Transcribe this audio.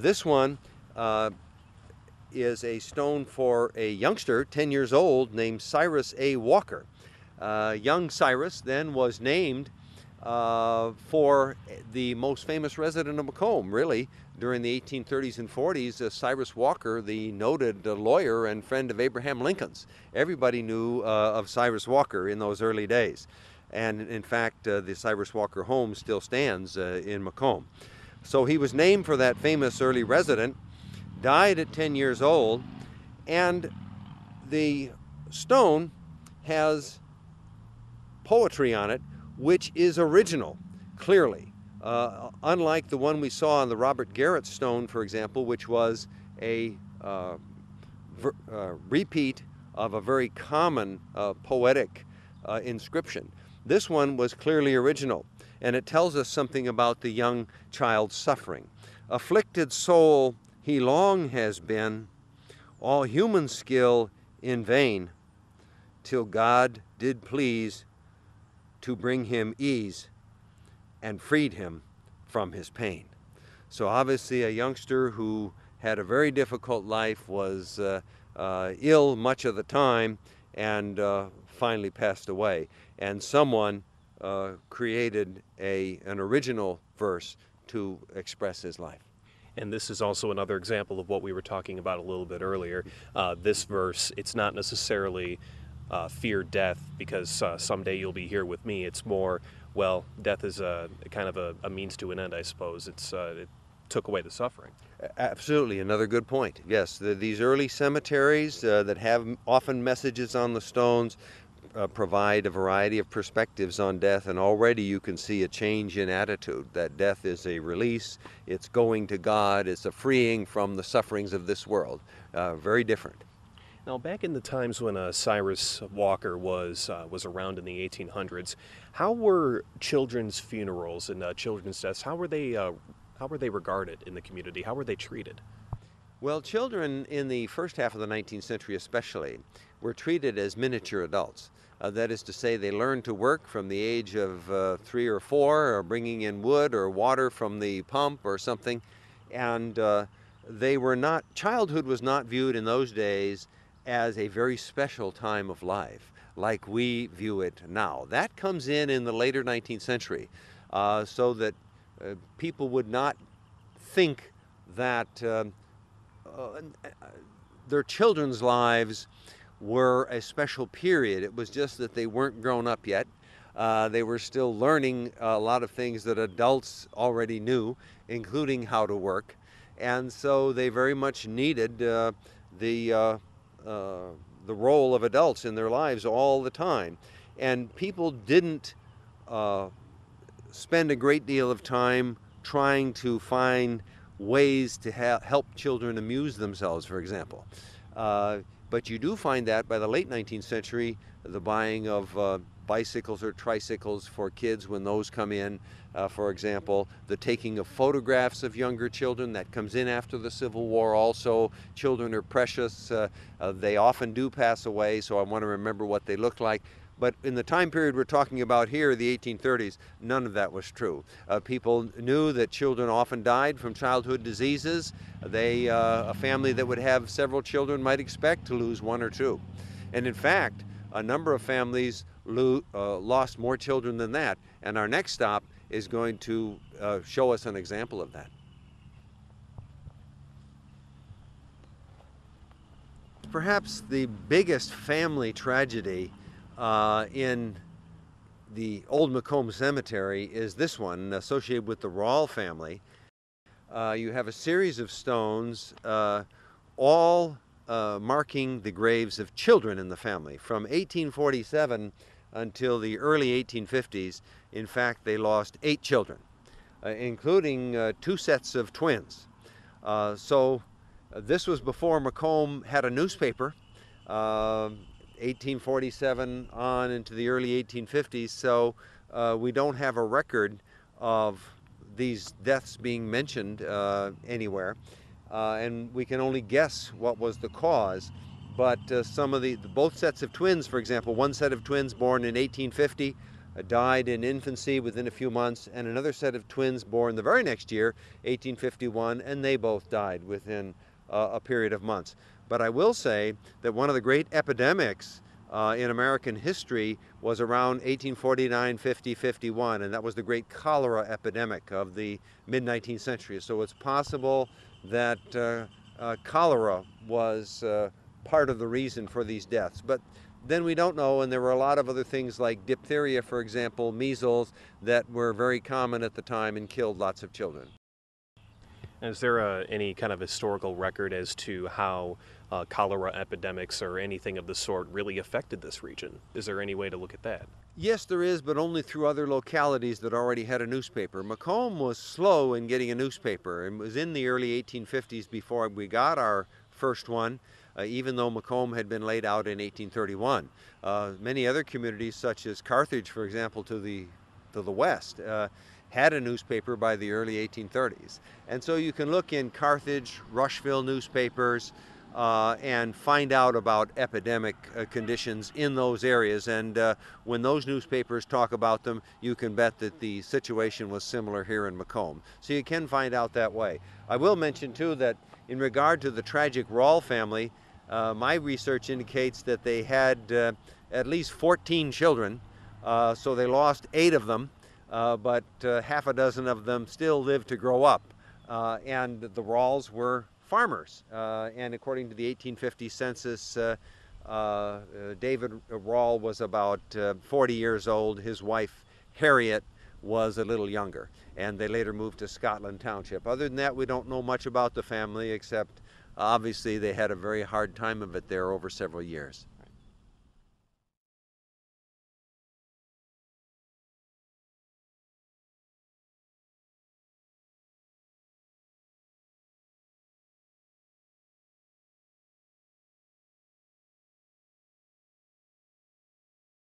This one is a stone for a youngster, 10 years old, named Cyrus A. Walker. Young Cyrus then was named for the most famous resident of Macomb, really, during the 1830s and 40s, Cyrus Walker, the noted lawyer and friend of Abraham Lincoln's. Everybody knew of Cyrus Walker in those early days. And in fact, the Cyrus Walker home still stands in Macomb. So he was named for that famous early resident, died at 10 years old, and the stone has poetry on it which is original, clearly. Unlike the one we saw on the Robert Garrett stone, for example, which was a repeat of a very common poetic inscription. This one was clearly original, and it tells us something about the young child's suffering. Afflicted soul he long has been, all human skill in vain, till God did please to bring him ease and freed him from his pain. So obviously a youngster who had a very difficult life, was ill much of the time, and finally passed away. And someone created an original verse to express his life. And this is also another example of what we were talking about a little bit earlier. This verse, it's not necessarily fear death because someday you'll be here with me. It's more, well, death is a kind of a means to an end, I suppose. It took away the suffering. Absolutely, another good point. Yes, these early cemeteries that have often messages on the stones provide a variety of perspectives on death, and already you can see a change in attitude, that death is a release, it's going to God, it's a freeing from the sufferings of this world. Very different. Now, back in the times when Cyrus Walker was around in the 1800s, how were children's funerals and children's deaths, how were they regarded in the community? How were they treated? Well, children in the first half of the 19th century especially were treated as miniature adults. That is to say, they learned to work from the age of 3 or 4, or bringing in wood or water from the pump or something, and childhood was not viewed in those days as a very special time of life like we view it now. That comes in the later 19th century, so that people would not think that their children's lives were a special period. It was just that they weren't grown up yet. They were still learning a lot of things that adults already knew, including how to work, and so they very much needed the role of adults in their lives all the time. And people didn't spend a great deal of time trying to find ways to help children amuse themselves, for example. But you do find that by the late 19th century, the buying of bicycles or tricycles for kids when those come in, for example, the taking of photographs of younger children, that comes in after the Civil War also. Children are precious. They often do pass away, so I want to remember what they look like. But in the time period we're talking about here, the 1830s, none of that was true. People knew that children often died from childhood diseases. A family that would have several children might expect to lose 1 or 2. And in fact, a number of families lost more children than that. And our next stop is going to show us an example of that. Perhaps the biggest family tragedy in the old Macomb Cemetery is this one, associated with the Rawle family. You have a series of stones, all marking the graves of children in the family. From 1847 until the early 1850s, in fact, they lost 8 children, including 2 sets of twins. So this was before Macomb had a newspaper. 1847 on into the early 1850s, so we don't have a record of these deaths being mentioned anywhere, and we can only guess what was the cause. But some of both sets of twins, for example, one set of twins born in 1850 died in infancy within a few months, and another set of twins born the very next year, 1851, and they both died within a period of months. But I will say that one of the great epidemics in American history was around 1849, 50, 51, and that was the great cholera epidemic of the mid-19th century. So it's possible that cholera was part of the reason for these deaths. But then we don't know, and there were a lot of other things like diphtheria, for example, measles, that were very common at the time and killed lots of children. Is there any kind of historical record as to how cholera epidemics or anything of the sort really affected this region? Is there any way to look at that? Yes, there is, but only through other localities that already had a newspaper. Macomb was slow in getting a newspaper. It was in the early 1850s before we got our first one, even though Macomb had been laid out in 1831. Many other communities, such as Carthage, for example, to the west, had a newspaper by the early 1830s. And so you can look in Carthage, Rushville newspapers, and find out about epidemic conditions in those areas. And when those newspapers talk about them, you can bet that the situation was similar here in Macomb. So you can find out that way. I will mention too that in regard to the tragic Rawle family, my research indicates that they had at least 14 children, so they lost 8 of them. But half a dozen of them still lived to grow up. And the Rawles were farmers. And according to the 1850 census, David Rawle was about 40 years old. His wife, Harriet, was a little younger. And they later moved to Scotland Township. Other than that, we don't know much about the family, except obviously they had a very hard time of it there over several years.